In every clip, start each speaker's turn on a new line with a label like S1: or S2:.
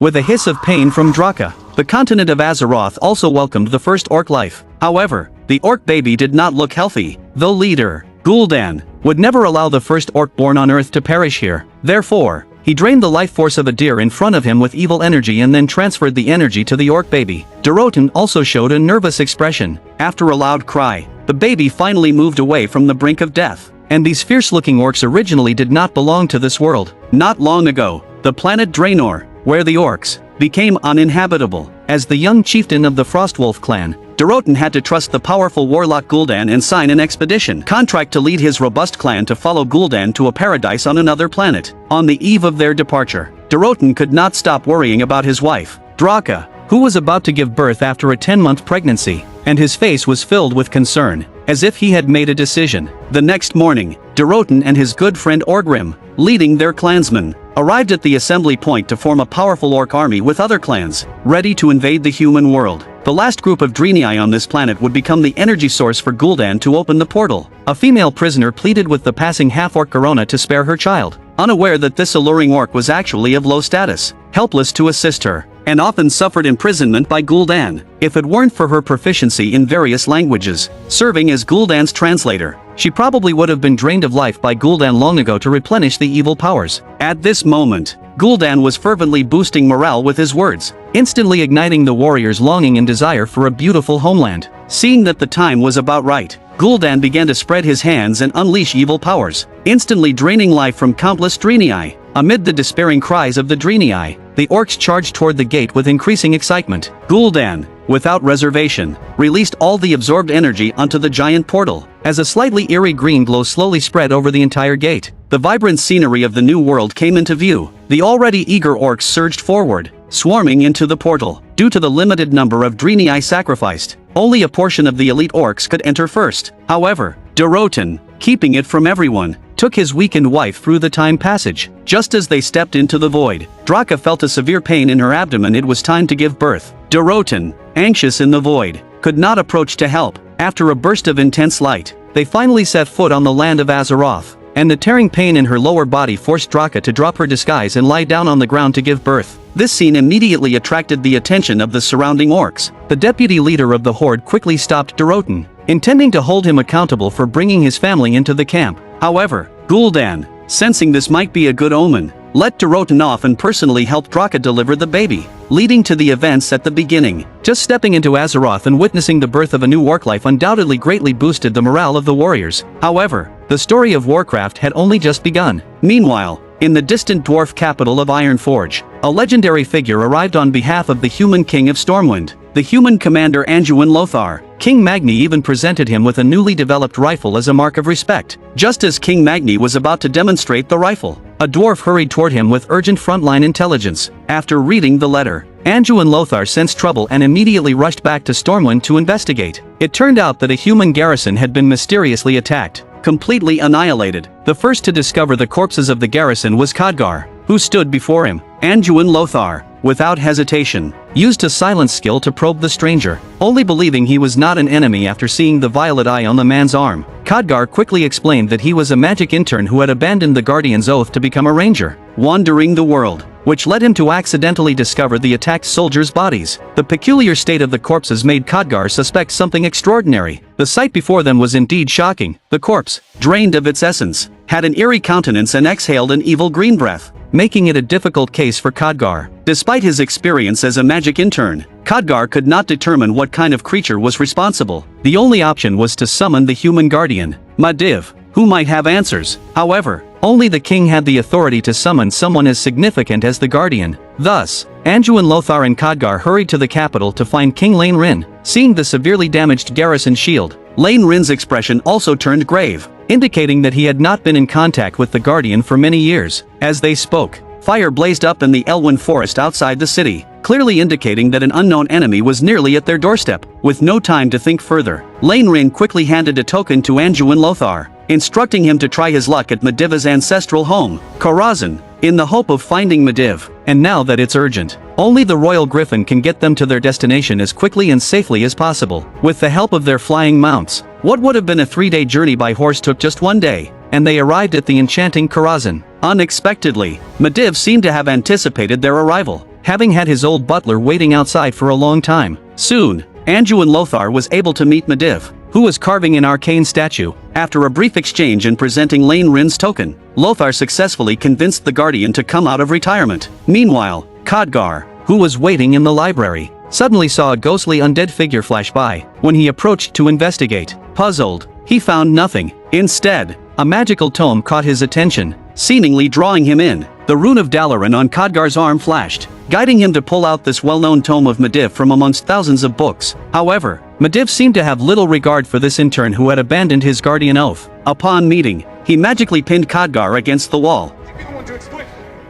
S1: with a hiss of pain from Draka. The continent of Azeroth also welcomed the first orc life. However, the orc baby did not look healthy. The leader, Gul'dan, would never allow the first orc born on Earth to perish here. Therefore, he drained the life force of a deer in front of him with evil energy and then transferred the energy to the orc baby. Durotan also showed a nervous expression. After a loud cry, the baby finally moved away from the brink of death. And these fierce-looking orcs originally did not belong to this world. Not long ago, the planet Draenei, where the orcs became uninhabitable. As the young chieftain of the Frostwolf clan, Durotan had to trust the powerful warlock Gul'dan and sign an expedition contract to lead his robust clan to follow Gul'dan to a paradise on another planet. On the eve of their departure, Durotan could not stop worrying about his wife, Draka, who was about to give birth after a 10-month pregnancy, and his face was filled with concern, as if he had made a decision. The next morning, Durotan and his good friend Orgrim, leading their clansmen, arrived at the assembly point to form a powerful orc army with other clans, ready to invade the human world. The last group of Draenei on this planet would become the energy source for Gul'dan to open the portal. A female prisoner pleaded with the passing half-orc Corona to spare her child, unaware that this alluring orc was actually of low status, helpless to assist her, and often suffered imprisonment by Gul'dan. If it weren't for her proficiency in various languages, serving as Gul'dan's translator, she probably would have been drained of life by Gul'dan long ago to replenish the evil powers. At this moment, Gul'dan was fervently boosting morale with his words, instantly igniting the warriors' longing and desire for a beautiful homeland. Seeing that the time was about right, Gul'dan began to spread his hands and unleash evil powers, instantly draining life from countless Draenei. Amid the despairing cries of the Draenei, the orcs charged toward the gate with increasing excitement. Gul'dan, without reservation, released all the absorbed energy onto the giant portal. As a slightly eerie green glow slowly spread over the entire gate, the vibrant scenery of the new world came into view. The already eager orcs surged forward, swarming into the portal. Due to the limited number of Draenei sacrificed, only a portion of the elite orcs could enter first. However, Durotan, keeping it from everyone, took his weakened wife through the time passage. Just as they stepped into the void, Draka felt a severe pain in her abdomen. It was time to give birth. Durotan, anxious in the void, could not approach to help. After a burst of intense light, they finally set foot on the land of Azeroth, and the tearing pain in her lower body forced Draka to drop her disguise and lie down on the ground to give birth. This scene immediately attracted the attention of the surrounding orcs. The deputy leader of the horde quickly stopped Durotan, intending to hold him accountable for bringing his family into the camp. However, Gul'dan, sensing this might be a good omen, let Durotan off and personally helped Draka deliver the baby, leading to the events at the beginning. Just stepping into Azeroth and witnessing the birth of a new orc life undoubtedly greatly boosted the morale of the warriors. However, the story of Warcraft had only just begun. Meanwhile, in the distant dwarf capital of Ironforge, a legendary figure arrived on behalf of the human king of Stormwind, the human commander Anduin Lothar. King Magni even presented him with a newly developed rifle as a mark of respect. Just as King Magni was about to demonstrate the rifle, a dwarf hurried toward him with urgent frontline intelligence. After reading the letter, Anduin Lothar sensed trouble and immediately rushed back to Stormwind to investigate. It turned out that a human garrison had been mysteriously attacked, completely annihilated. The first to discover the corpses of the garrison was Khadgar, who stood before him. Anduin Lothar, without hesitation, used a silence skill to probe the stranger, only believing he was not an enemy after seeing the violet eye on the man's arm. Khadgar quickly explained that he was a magic intern who had abandoned the Guardian's oath to become a ranger, wandering the world, which led him to accidentally discover the attacked soldiers' bodies. The peculiar state of the corpses made Khadgar suspect something extraordinary. The sight before them was indeed shocking. The corpse, drained of its essence, had an eerie countenance and exhaled an evil green breath, making it a difficult case for Khadgar. Despite his experience as a magic intern, Khadgar could not determine what kind of creature was responsible. The only option was to summon the human guardian, Madiv, who might have answers. However, only the king had the authority to summon someone as significant as the guardian. Thus, Anduin Lothar and Khadgar hurried to the capital to find King Lane Rin. Seeing the severely damaged garrison shield, Lane Rin's expression also turned grave, indicating that he had not been in contact with the Guardian for many years. As they spoke, fire blazed up in the Elwyn forest outside the city, clearly indicating that an unknown enemy was nearly at their doorstep. With no time to think further, Lane Rin quickly handed a token to Anduin Lothar, instructing him to try his luck at Medivh's ancestral home, Karazhan, in the hope of finding Medivh. And now that it's urgent, only the Royal Griffin can get them to their destination as quickly and safely as possible. With the help of their flying mounts, what would have been a 3-day journey by horse took just 1 day, and they arrived at the enchanting Karazhan. Unexpectedly, Medivh seemed to have anticipated their arrival. having had his old butler waiting outside for a long time. Soon, Anduin Lothar was able to meet Medivh, who was carving an arcane statue. After a brief exchange and presenting Lane Rin's token, Lothar successfully convinced the Guardian to come out of retirement. Meanwhile, Khadgar, who was waiting in the library, suddenly saw a ghostly undead figure flash by. When he approached to investigate, puzzled, he found nothing. Instead, a magical tome caught his attention, seemingly drawing him in. The rune of Dalaran on Khadgar's arm flashed, guiding him to pull out this well-known tome of Medivh from amongst thousands of books. However, Medivh seemed to have little regard for this intern who had abandoned his guardian oath. Upon meeting, he magically pinned Khadgar against the wall.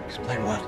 S2: Explain what?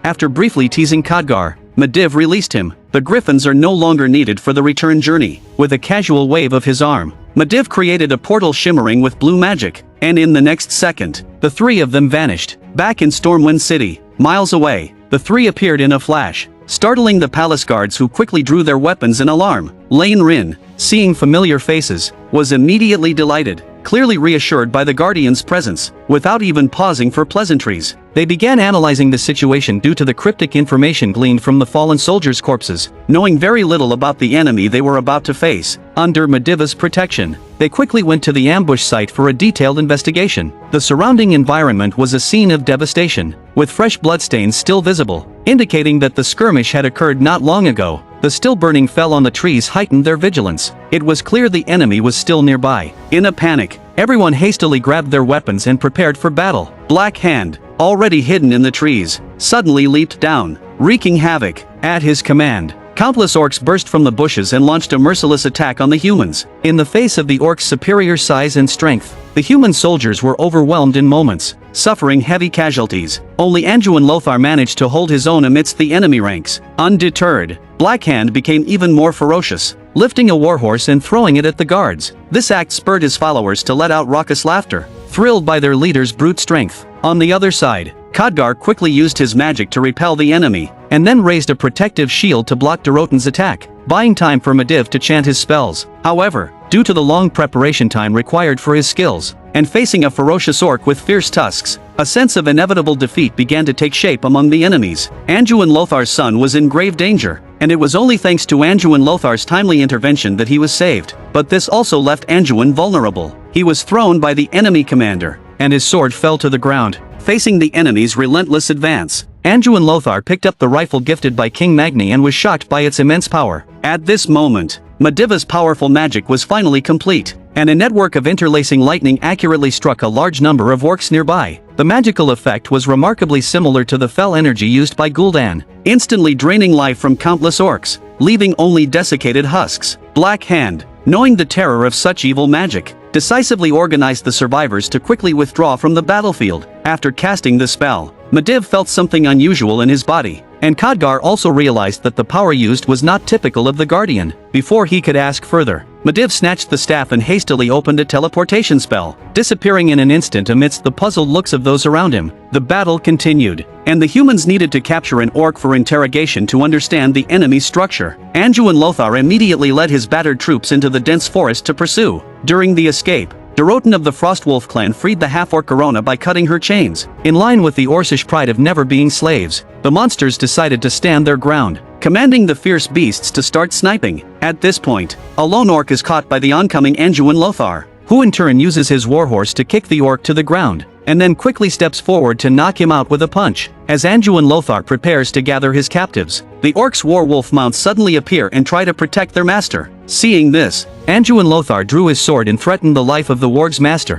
S1: After briefly teasing Khadgar, Medivh released him. The griffins are no longer needed for the return journey. With a casual wave of his arm, Medivh created a portal shimmering with blue magic, and in the next second, the three of them vanished. Back in Stormwind City, miles away, the three appeared in a flash, startling the palace guards who quickly drew their weapons in alarm. Lane Rin, seeing familiar faces, was immediately delighted, clearly reassured by the Guardian's presence. Without even pausing for pleasantries, they began analyzing the situation due to the cryptic information gleaned from the fallen soldiers' corpses. Knowing very little about the enemy they were about to face, under Medivh's protection, they quickly went to the ambush site for a detailed investigation. The surrounding environment was a scene of devastation, with fresh bloodstains still visible, indicating that the skirmish had occurred not long ago. The still burning fell on the trees heightened their vigilance. It was clear the enemy was still nearby. In a panic, everyone hastily grabbed their weapons and prepared for battle. Black Hand, already hidden in the trees, suddenly leaped down, wreaking havoc. At his command, countless orcs burst from the bushes and launched a merciless attack on the humans. In the face of the orcs' superior size and strength, the human soldiers were overwhelmed in moments, suffering heavy casualties. Only Anduin Lothar managed to hold his own amidst the enemy ranks. Undeterred, Black Hand became even more ferocious, lifting a warhorse and throwing it at the guards. This act spurred his followers to let out raucous laughter, thrilled by their leader's brute strength. On the other side, Khadgar quickly used his magic to repel the enemy, and then raised a protective shield to block Durotan's attack, buying time for Medivh to chant his spells. However, due to the long preparation time required for his skills, and facing a ferocious orc with fierce tusks, a sense of inevitable defeat began to take shape among the enemies. Anduin Lothar's son was in grave danger, and it was only thanks to Anduin Lothar's timely intervention that he was saved. But this also left Anduin vulnerable. He was thrown by the enemy commander, and his sword fell to the ground. Facing the enemy's relentless advance, Anduin Lothar picked up the rifle gifted by King Magni and was shocked by its immense power. At this moment, Medivh's powerful magic was finally complete, and a network of interlacing lightning accurately struck a large number of orcs nearby. The magical effect was remarkably similar to the fell energy used by Gul'dan, instantly draining life from countless orcs, leaving only desiccated husks. Black Hand, knowing the terror of such evil magic, decisively organized the survivors to quickly withdraw from the battlefield. After casting the spell, Medivh felt something unusual in his body, and Khadgar also realized that the power used was not typical of the Guardian. Before he could ask further, Medivh snatched the staff and hastily opened a teleportation spell, disappearing in an instant amidst the puzzled looks of those around him. The battle continued, and the humans needed to capture an orc for interrogation to understand the enemy's structure. Anduin Lothar immediately led his battered troops into the dense forest to pursue. During the escape, Durotan of the Frostwolf clan freed the half-orc Garona by cutting her chains. In line with the Orcish pride of never being slaves, the monsters decided to stand their ground, commanding the fierce beasts to start sniping. At this point, a lone orc is caught by the oncoming Anduin Lothar, who in turn uses his warhorse to kick the orc to the ground, and then quickly steps forward to knock him out with a punch. As Anduin Lothar prepares to gather his captives, the orcs' warwolf mounts suddenly appear and try to protect their master. Seeing this, Anduin Lothar drew his sword and threatened the life of the warg's master.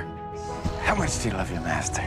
S2: How much do you love your master?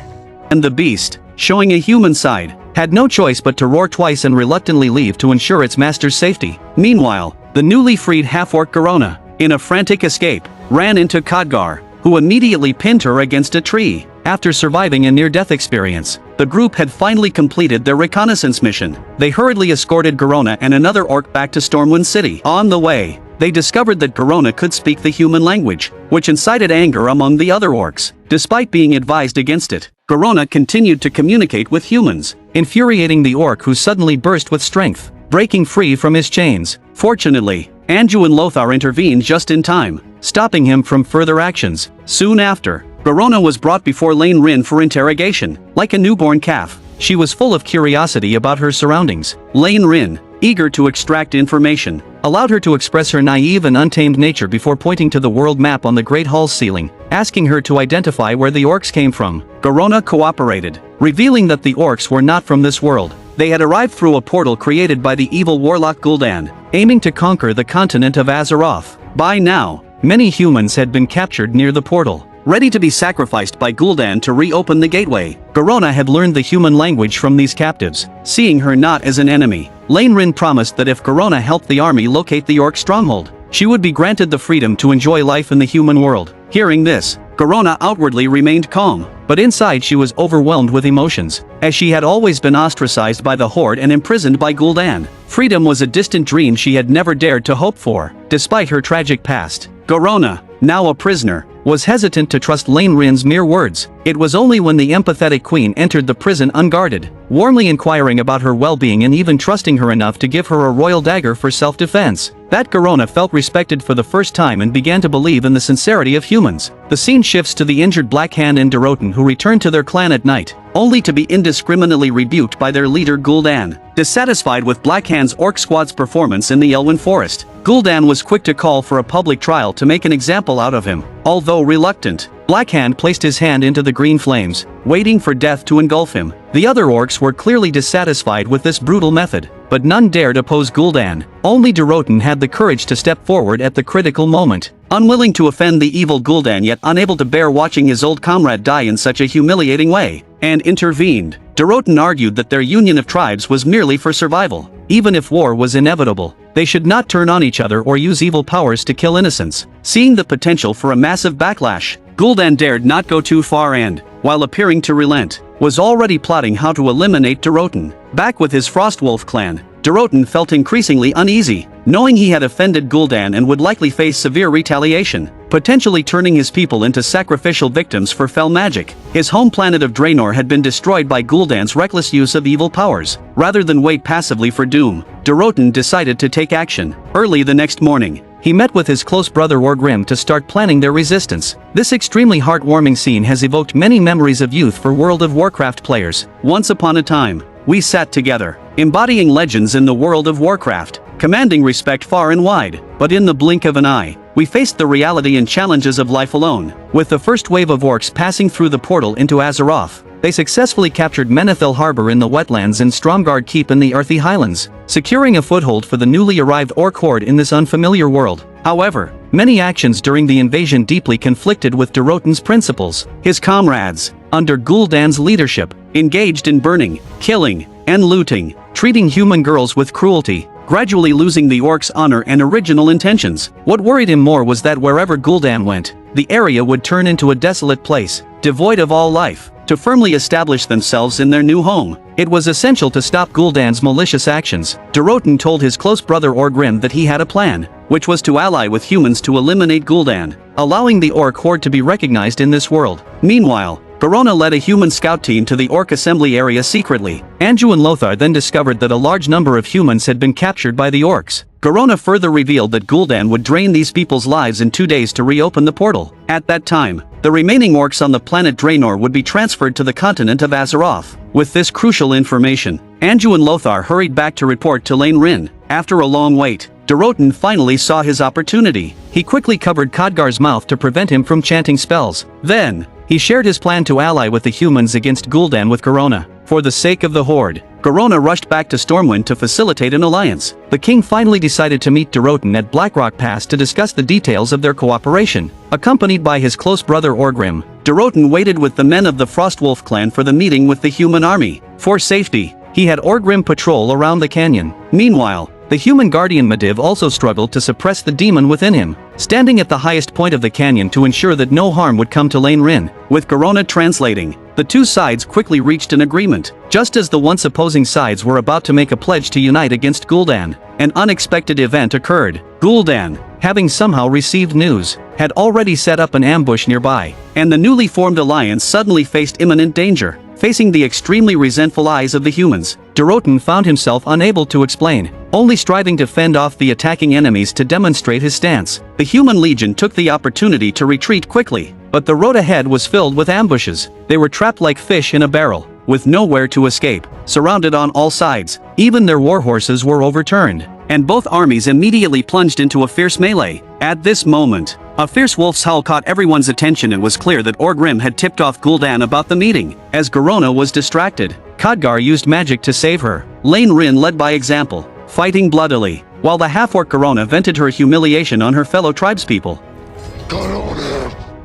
S1: And the beast, showing a human side, had no choice but to roar twice and reluctantly leave to ensure its master's safety. Meanwhile, the newly freed half-orc Garona, in a frantic escape, ran into Khadgar, who immediately pinned her against a tree. After surviving a near-death experience, the group had finally completed their reconnaissance mission. They hurriedly escorted Garona and another orc back to Stormwind City. On the way, they discovered that Garona could speak the human language, which incited anger among the other orcs. Despite being advised against it, Garona continued to communicate with humans, infuriating the orc who suddenly burst with strength, breaking free from his chains. Fortunately, Anduin Lothar intervened just in time, stopping him from further actions. Soon after, Garona was brought before Lane Rin for interrogation. Like a newborn calf, she was full of curiosity about her surroundings. Lane Rin, eager to extract information, allowed her to express her naive and untamed nature before pointing to the world map on the Great Hall's ceiling, asking her to identify where the Orcs came from. Garona cooperated, revealing that the Orcs were not from this world. They had arrived through a portal created by the evil warlock Gul'dan, aiming to conquer the continent of Azeroth. By now, many humans had been captured near the portal, ready to be sacrificed by Gul'dan to reopen the gateway. Garona had learned the human language from these captives, seeing her not as an enemy. Lane Rin promised that if Garona helped the army locate the Orc stronghold, she would be granted the freedom to enjoy life in the human world. Hearing this, Garona outwardly remained calm, but inside she was overwhelmed with emotions, as she had always been ostracized by the Horde and imprisoned by Gul'dan. Freedom was a distant dream she had never dared to hope for, despite her tragic past. Garona, now a prisoner, was hesitant to trust Lane Rin's mere words. It was only when the empathetic queen entered the prison unguarded, warmly inquiring about her well-being and even trusting her enough to give her a royal dagger for self-defense, that Garona felt respected for the first time and began to believe in the sincerity of humans. The scene shifts to the injured Black Hand and Durotan, who return to their clan at night, only to be indiscriminately rebuked by their leader Gul'dan. Dissatisfied with Black Hand's Orc squad's performance in the Elwyn Forest, Gul'dan was quick to call for a public trial to make an example out of him. Although reluctant, Black Hand placed his hand into the green flames, waiting for death to engulf him. The other Orcs were clearly dissatisfied with this brutal method, but none dared oppose Gul'dan. Only Durotan had the courage to step forward at the critical moment. Unwilling to offend the evil Gul'dan yet unable to bear watching his old comrade die in such a humiliating way, and intervened. Durotan argued that their union of tribes was merely for survival. Even if war was inevitable, they should not turn on each other or use evil powers to kill innocents. Seeing the potential for a massive backlash, Gul'dan dared not go too far and, while appearing to relent, was already plotting how to eliminate Durotan. Back with his Frostwolf clan, Durotan felt increasingly uneasy, knowing he had offended Gul'dan and would likely face severe retaliation, potentially turning his people into sacrificial victims for fell magic. His home planet of Draenei had been destroyed by Gul'dan's reckless use of evil powers. Rather than wait passively for doom, Durotan decided to take action. Early the next morning, he met with his close brother Orgrim to start planning their resistance. This extremely heartwarming scene has evoked many memories of youth for World of Warcraft players. Once upon a time, we sat together, embodying legends in the world of Warcraft, commanding respect far and wide, but in the blink of an eye, we faced the reality and challenges of life alone. With the first wave of Orcs passing through the portal into Azeroth, they successfully captured Menethil Harbor in the wetlands and Stromgarde Keep in the Earthy Highlands, securing a foothold for the newly arrived Orc horde in this unfamiliar world. However, many actions during the invasion deeply conflicted with Durotan's principles. His comrades, under Gul'dan's leadership, engaged in burning, killing, and looting, treating human girls with cruelty, gradually losing the Orcs' honor and original intentions. What worried him more was that wherever Gul'dan went, the area would turn into a desolate place, devoid of all life. To firmly establish themselves in their new home, it was essential to stop Gul'dan's malicious actions. Durotan told his close brother Orgrim that he had a plan, which was to ally with humans to eliminate Gul'dan, allowing the Orc horde to be recognized in this world. Meanwhile, Garona led a human scout team to the Orc assembly area secretly. Anju and Lothar then discovered that a large number of humans had been captured by the Orcs. Garona further revealed that Gul'dan would drain these people's lives in 2 days to reopen the portal. At that time, the remaining Orcs on the planet Draenei would be transferred to the continent of Azeroth. With this crucial information, Anju and Lothar hurried back to report to Lane Rin. After a long wait, Durotan finally saw his opportunity. He quickly covered Khadgar's mouth to prevent him from chanting spells. Then, he shared his plan to ally with the humans against Gul'dan with Garona. For the sake of the Horde, Garona rushed back to Stormwind to facilitate an alliance. The king finally decided to meet Durotan at Blackrock Pass to discuss the details of their cooperation. Accompanied by his close brother Orgrim, Durotan waited with the men of the Frostwolf clan for the meeting with the human army. For safety, he had Orgrim patrol around the canyon. Meanwhile, the human guardian Medivh also struggled to suppress the demon within him, standing at the highest point of the canyon to ensure that no harm would come to Lane Rin. With Garona translating, the two sides quickly reached an agreement. Just as the once opposing sides were about to make a pledge to unite against Gul'dan, an unexpected event occurred. Gul'dan, having somehow received news, had already set up an ambush nearby, and the newly formed alliance suddenly faced imminent danger. Facing the extremely resentful eyes of the humans, Durotan found himself unable to explain, only striving to fend off the attacking enemies to demonstrate his stance. The human legion took the opportunity to retreat quickly, but the road ahead was filled with ambushes. They were trapped like fish in a barrel, with nowhere to escape, surrounded on all sides. Even their warhorses were overturned, and both armies immediately plunged into a fierce melee. At this moment, a fierce wolf's howl caught everyone's attention. It was clear that Orgrim had tipped off Gul'dan about the meeting. As Garona was distracted, Khadgar used magic to save her. Lane Rin led by example, fighting bloodily, while the half-orc Garona vented her humiliation on her fellow tribespeople.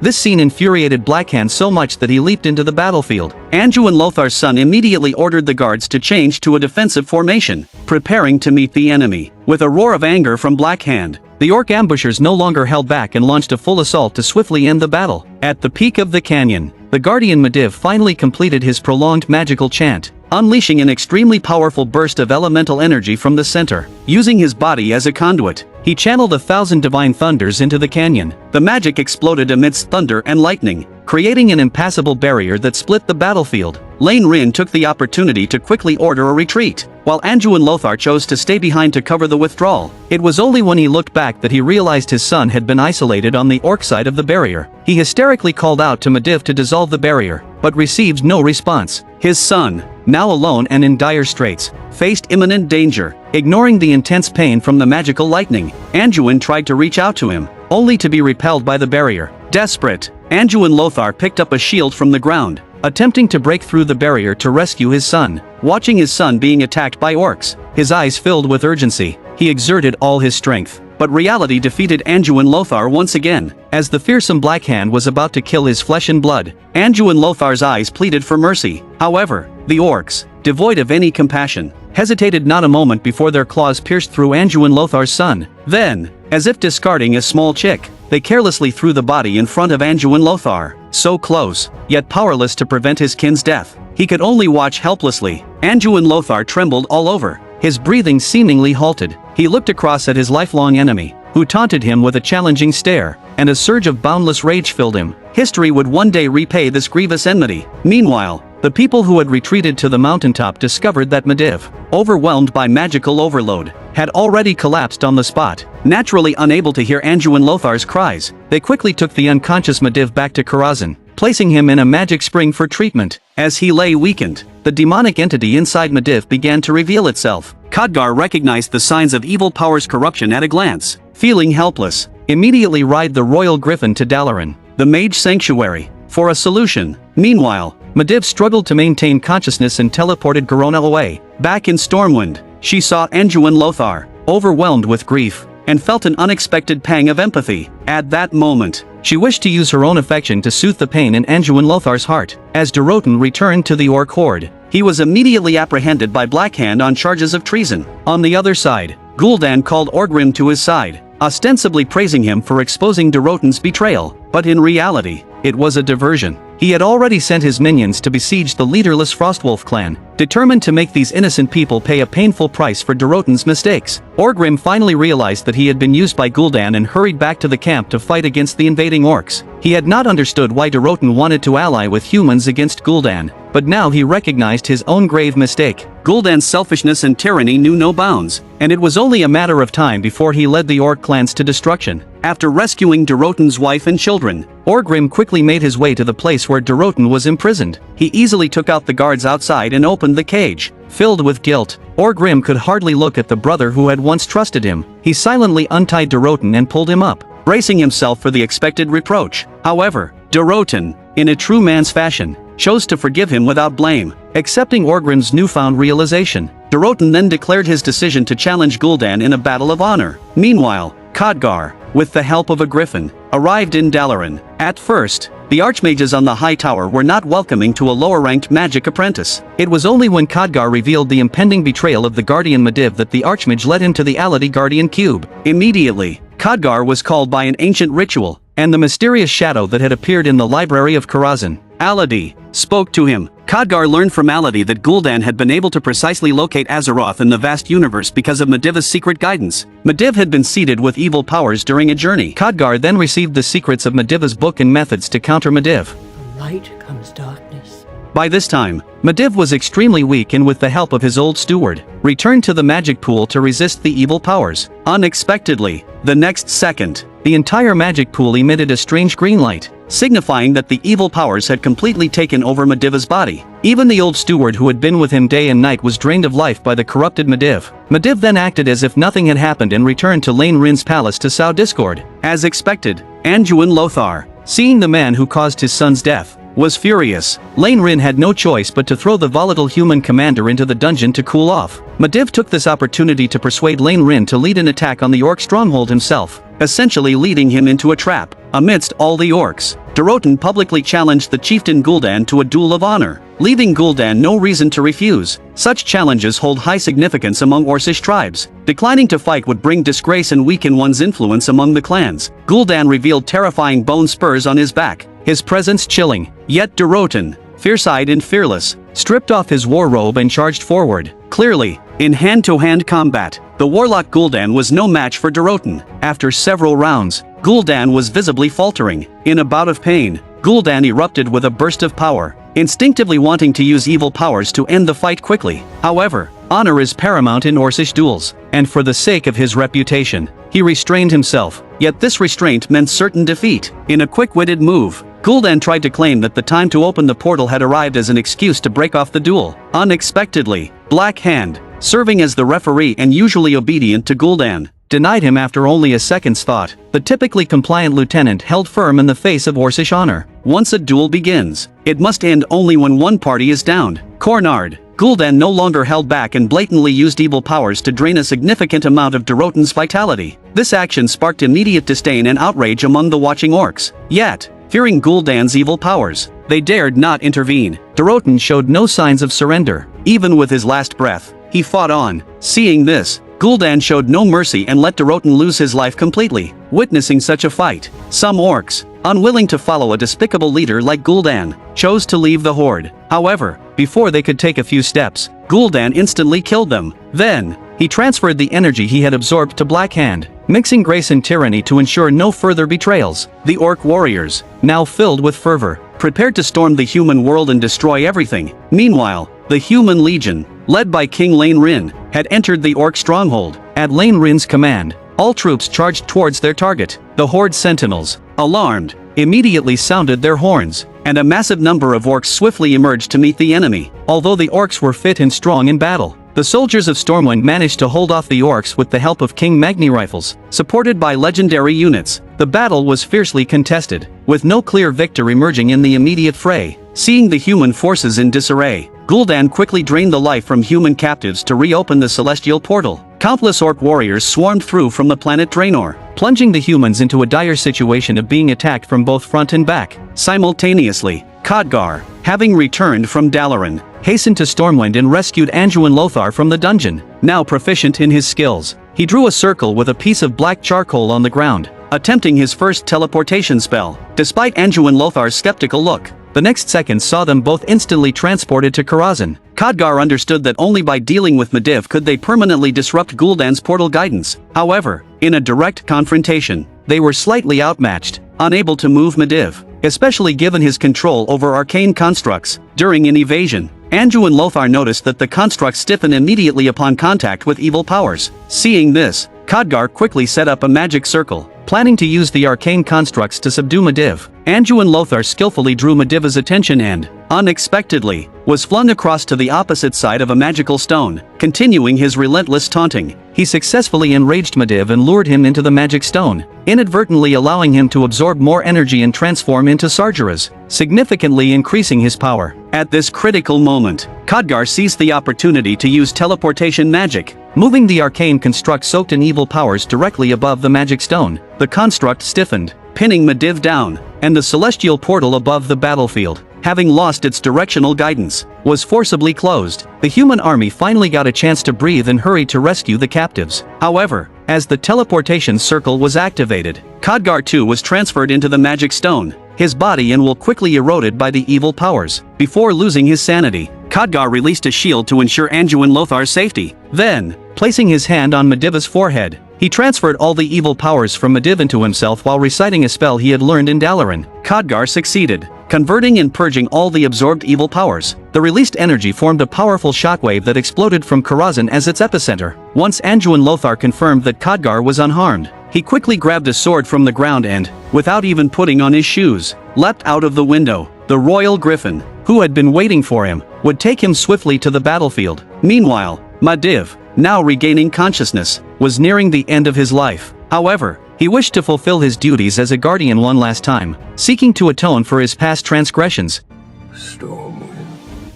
S1: This scene infuriated Blackhand so much that he leaped into the battlefield. Anduin Lothar's son immediately ordered the guards to change to a defensive formation, preparing to meet the enemy. With a roar of anger from Blackhand, the orc ambushers no longer held back and launched a full assault to swiftly end the battle. At the peak of the canyon, the guardian Medivh finally completed his prolonged magical chant, unleashing an extremely powerful burst of elemental energy from the center. Using his body as a conduit, he channeled 1,000 divine thunders into the canyon. The magic exploded amidst thunder and lightning, creating an impassable barrier that split the battlefield. Lane Rin took the opportunity to quickly order a retreat, while Anduin Lothar chose to stay behind to cover the withdrawal. It was only when he looked back that he realized his son had been isolated on the orc side of the barrier. He hysterically called out to Medivh to dissolve the barrier, but received no response. His son, now alone and in dire straits, faced imminent danger. Ignoring the intense pain from the magical lightning, Anduin tried to reach out to him, only to be repelled by the barrier. Desperate, Anduin Lothar picked up a shield from the ground, attempting to break through the barrier to rescue his son. Watching his son being attacked by orcs, his eyes filled with urgency, he exerted all his strength. But reality defeated Anduin Lothar once again. As the fearsome Blackhand was about to kill his flesh and blood, Anduin Lothar's eyes pleaded for mercy. However, the orcs, devoid of any compassion, hesitated not a moment before their claws pierced through Anduin Lothar's son. Then, as if discarding a small chick, they carelessly threw the body in front of Anduin Lothar. So close, yet powerless to prevent his kin's death. He could only watch helplessly. Anduin Lothar trembled all over. His breathing seemingly halted. He looked across at his lifelong enemy, who taunted him with a challenging stare, and a surge of boundless rage filled him. History would one day repay this grievous enmity. Meanwhile, the people who had retreated to the mountaintop discovered that Medivh, overwhelmed by magical overload, had already collapsed on the spot. Naturally unable to hear Anduin Lothar's cries, they quickly took the unconscious Medivh back to Karazhan, placing him in a magic spring for treatment. As he lay weakened, the demonic entity inside Medivh began to reveal itself. Khadgar recognized the signs of evil power's corruption at a glance. Feeling helpless, immediately ride the royal griffin to Dalaran, the mage sanctuary, for a solution. Meanwhile, Medivh struggled to maintain consciousness and teleported Garona away. Back in Stormwind, she saw Anduin Lothar, overwhelmed with grief, and felt an unexpected pang of empathy. At that moment, she wished to use her own affection to soothe the pain in Anduin Lothar's heart. As Durotan returned to the orc horde, he was immediately apprehended by Blackhand on charges of treason. On the other side, Gul'dan called Orgrim to his side, ostensibly praising him for exposing Durotan's betrayal, but in reality, it was a diversion. He had already sent his minions to besiege the leaderless Frostwolf clan, determined to make these innocent people pay a painful price for Durotan's mistakes. Orgrim finally realized that he had been used by Gul'dan and hurried back to the camp to fight against the invading orcs. He had not understood why Durotan wanted to ally with humans against Gul'dan, but now he recognized his own grave mistake. Gul'dan's selfishness and tyranny knew no bounds, and it was only a matter of time before he led the orc clans to destruction. After rescuing Durotan's wife and children, Orgrim quickly made his way to the place where Durotan was imprisoned. He easily took out the guards outside and opened the cage. Filled with guilt, Orgrim could hardly look at the brother who had once trusted him. He silently untied Durotan and pulled him up, bracing himself for the expected reproach. However, Durotan, in a true man's fashion, chose to forgive him without blame, accepting Orgrim's newfound realization. Durotan then declared his decision to challenge Gul'dan in a battle of honor. Meanwhile, Khadgar, with the help of a griffin, arrived in Dalaran. At first, the archmages on the high tower were not welcoming to a lower-ranked magic apprentice. It was only when Khadgar revealed the impending betrayal of the guardian Medivh that the archmage led him to the Aladi Guardian Cube. Immediately, Khadgar was called by an ancient ritual, and the mysterious shadow that had appeared in the library of Karazhan, Aladi, spoke to him. Khadgar learned from Aladi that Gul'dan had been able to precisely locate Azeroth in the vast universe because of Medivh's secret guidance. Medivh had been seeded with evil powers during a journey. Khadgar then received the secrets of Medivh's book and methods to counter Medivh.
S3: From light comes darkness,
S1: By this time, Medivh was extremely weak and with the help of his old steward, returned to the magic pool to resist the evil powers. Unexpectedly, the next second, the entire magic pool emitted a strange green light, signifying that the evil powers had completely taken over Medivh's body. Even the old steward who had been with him day and night was drained of life by the corrupted Medivh. Medivh then acted as if nothing had happened and returned to Lane Rin's palace to sow discord. As expected, Anduin Lothar, seeing the man who caused his son's death, was furious. Lane Rin had no choice but to throw the volatile human commander into the dungeon to cool off. Medivh took this opportunity to persuade Lane Rin to lead an attack on the orc stronghold himself, essentially leading him into a trap. Amidst all the orcs, Durotan publicly challenged the chieftain Gul'dan to a duel of honor, leaving Gul'dan no reason to refuse. Such challenges hold high significance among Orcish tribes. Declining to fight would bring disgrace and weaken one's influence among the clans. Gul'dan revealed terrifying bone spurs on his back, his presence chilling. Yet Durotan, fierce-eyed and fearless, stripped off his war robe and charged forward. Clearly, in hand-to-hand combat, the warlock Gul'dan was no match for Durotan. After several rounds, Gul'dan was visibly faltering. In a bout of pain, Gul'dan erupted with a burst of power, instinctively wanting to use evil powers to end the fight quickly. However, honor is paramount in Orcish duels, and for the sake of his reputation, he restrained himself. Yet this restraint meant certain defeat. In a quick-witted move, Gul'dan tried to claim that the time to open the portal had arrived as an excuse to break off the duel. Unexpectedly, Black Hand, serving as the referee and usually obedient to Gul'dan, denied him after only a second's thought. The typically compliant lieutenant held firm in the face of Orcish honor. Once a duel begins, it must end only when one party is downed. Cornard, Gul'dan no longer held back and blatantly used evil powers to drain a significant amount of Durotan's vitality. This action sparked immediate disdain and outrage among the watching orcs. Yet, fearing Gul'dan's evil powers, they dared not intervene. Durotan showed no signs of surrender. Even with his last breath, he fought on. Seeing this, Gul'dan showed no mercy and let Durotan lose his life completely. Witnessing such a fight, some orcs, unwilling to follow a despicable leader like Gul'dan, chose to leave the horde. However, before they could take a few steps, Gul'dan instantly killed them. Then, he transferred the energy he had absorbed to Black Hand, mixing grace and tyranny to ensure no further betrayals. The orc warriors, now filled with fervor, prepared to storm the human world and destroy everything. Meanwhile, the human legion, led by King Lane Rin, had entered the orc stronghold. At Lane Rin's command, all troops charged towards their target. The horde sentinels, alarmed, immediately sounded their horns, and a massive number of orcs swiftly emerged to meet the enemy. Although the orcs were fit and strong in battle, the soldiers of Stormwind managed to hold off the orcs with the help of King Magni rifles, supported by legendary units. The battle was fiercely contested, with no clear victor emerging in the immediate fray. Seeing the human forces in disarray, Gul'dan quickly drained the life from human captives to reopen the celestial portal. Countless orc warriors swarmed through from the planet Draenor, plunging the humans into a dire situation of being attacked from both front and back. Simultaneously, Khadgar, having returned from Dalaran, hastened to Stormwind and rescued Anduin Lothar from the dungeon. Now proficient in his skills, he drew a circle with a piece of black charcoal on the ground, attempting his first teleportation spell. Despite Anduin Lothar's skeptical look, the next second saw them both instantly transported to Karazhan. Khadgar understood that only by dealing with Medivh could they permanently disrupt Gul'dan's portal guidance. However, in a direct confrontation, they were slightly outmatched, unable to move Medivh, especially given his control over arcane constructs. During an evasion, Anduin Lothar noticed that the constructs stiffen immediately upon contact with evil powers. Seeing this, Khadgar quickly set up a magic circle, planning to use the arcane constructs to subdue Medivh. Anduin Lothar skillfully drew Medivh's attention and, unexpectedly, was flung across to the opposite side of a magical stone. Continuing his relentless taunting, he successfully enraged Medivh and lured him into the magic stone, inadvertently allowing him to absorb more energy and transform into Sargeras, significantly increasing his power. At this critical moment, Khadgar seized the opportunity to use teleportation magic, moving the arcane construct soaked in evil powers directly above the magic stone. The construct stiffened, pinning Medivh down, and the celestial portal above the battlefield, having lost its directional guidance, was forcibly closed. The human army finally got a chance to breathe and hurried to rescue the captives. However, as the teleportation circle was activated, Khadgar too was transferred into the magic stone, his body and will quickly eroded by the evil powers. Before losing his sanity, Khadgar released a shield to ensure Anduin Lothar's safety. Then, placing his hand on Medivh's forehead, he transferred all the evil powers from Medivh into himself while reciting a spell he had learned in Dalaran. Khadgar succeeded, converting and purging all the absorbed evil powers. The released energy formed a powerful shockwave that exploded from Karazhan as its epicenter. Once Anduin Lothar confirmed that Khadgar was unharmed, he quickly grabbed a sword from the ground and, without even putting on his shoes, leapt out of the window. The royal griffin, who had been waiting for him, would take him swiftly to the battlefield. Meanwhile, Madiv, now regaining consciousness, was nearing the end of his life. However, he wished to fulfill his duties as a guardian one last time, seeking to atone for his past transgressions.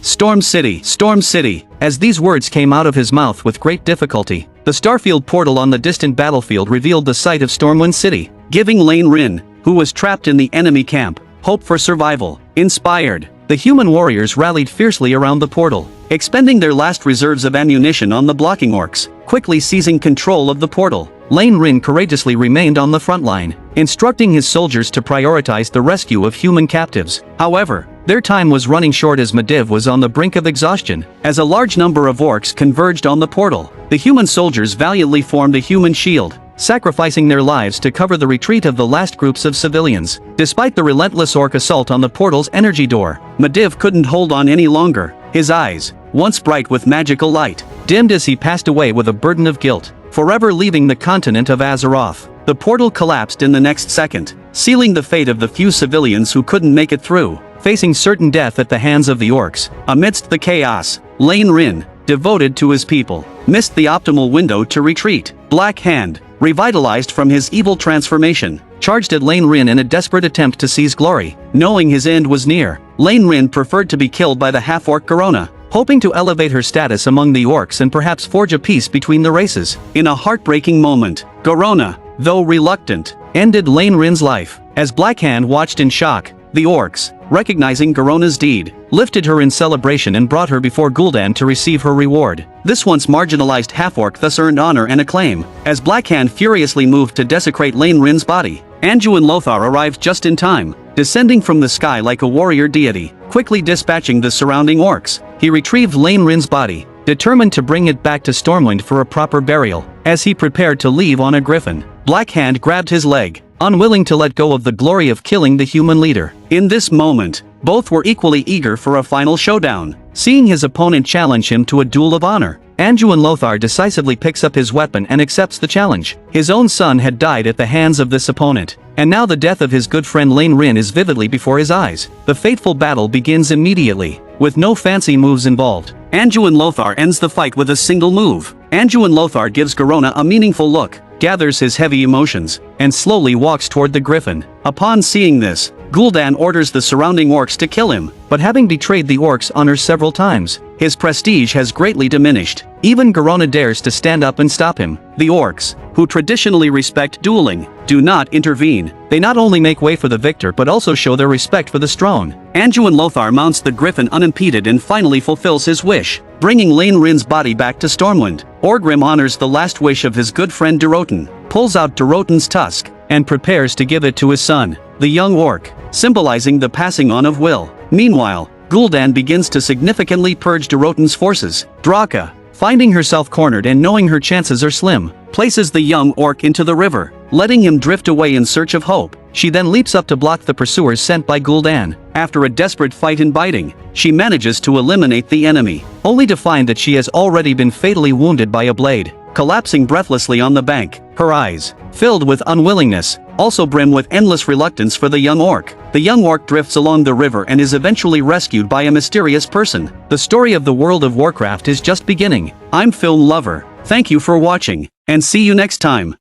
S1: Storm City, Storm City. As these words came out of his mouth with great difficulty, the starfield portal on the distant battlefield revealed the site of Stormwind City, giving Lane Rin, who was trapped in the enemy camp, hope for survival. Inspired, the human warriors rallied fiercely around the portal, expending their last reserves of ammunition on the blocking orcs. Quickly seizing control of the portal, Lane Rin courageously remained on the front line, instructing his soldiers to prioritize the rescue of human captives. However, their time was running short as Madiv was on the brink of exhaustion. As a large number of orcs converged on the portal, the human soldiers valiantly formed a human shield, sacrificing their lives to cover the retreat of the last groups of civilians. Despite the relentless orc assault on the portal's energy door, Madiv couldn't hold on any longer. His eyes, once bright with magical light, dimmed as he passed away with a burden of guilt, forever leaving the continent of Azeroth. The portal collapsed in the next second, sealing the fate of the few civilians who couldn't make it through, facing certain death at the hands of the orcs. Amidst the chaos, Lane Rin, devoted to his people, missed the optimal window to retreat. Black Hand, revitalized from his evil transformation, charged at Lane Rin in a desperate attempt to seize glory. Knowing his end was near, Lane Rin preferred to be killed by the half-orc Garona, hoping to elevate her status among the orcs and perhaps forge a peace between the races. In a heartbreaking moment, Garona, though reluctant, ended Lane Rin's life. As Blackhand watched in shock, the orcs, recognizing Garona's deed, lifted her in celebration and brought her before Gul'dan to receive her reward. This once marginalized half-orc thus earned honor and acclaim. As Blackhand furiously moved to desecrate Lane Rin's body, Anduin Lothar arrived just in time, descending from the sky like a warrior deity. Quickly dispatching the surrounding orcs, he retrieved Lane Rin's body, determined to bring it back to Stormwind for a proper burial. As he prepared to leave on a griffin, Blackhand grabbed his leg, unwilling to let go of the glory of killing the human leader. In this moment, both were equally eager for a final showdown. Seeing his opponent challenge him to a duel of honor, Anduin Lothar decisively picks up his weapon and accepts the challenge. His own son had died at the hands of this opponent, and now the death of his good friend Lane Rin is vividly before his eyes. The fateful battle begins immediately, with no fancy moves involved. Anduin Lothar ends the fight with a single move. Anduin Lothar gives Garona a meaningful look, gathers his heavy emotions, and slowly walks toward the griffin. Upon seeing this, Gul'dan orders the surrounding orcs to kill him, but having betrayed the orcs' honor several times, his prestige has greatly diminished. Even Garona dares to stand up and stop him. The orcs, who traditionally respect dueling, do not intervene. They not only make way for the victor but also show their respect for the strong. Anduin Lothar mounts the griffin unimpeded and finally fulfills his wish, bringing Lane Rin's body back to Stormwind. Orgrim honors the last wish of his good friend Durotan, pulls out Durotan's tusk, and prepares to give it to his son, the young orc, symbolizing the passing on of will. Meanwhile, Gul'dan begins to significantly purge Durotan's forces. Draka, finding herself cornered and knowing her chances are slim, places the young orc into the river, letting him drift away in search of hope. She then leaps up to block the pursuers sent by Gul'dan. After a desperate fight and biting, she manages to eliminate the enemy, only to find that she has already been fatally wounded by a blade. Collapsing breathlessly on the bank, her eyes, filled with unwillingness, also brim with endless reluctance for the young orc. The young orc drifts along the river and is eventually rescued by a mysterious person. The story of the world of Warcraft is just beginning. I'm Film Lover, thank you for watching, and see you next time.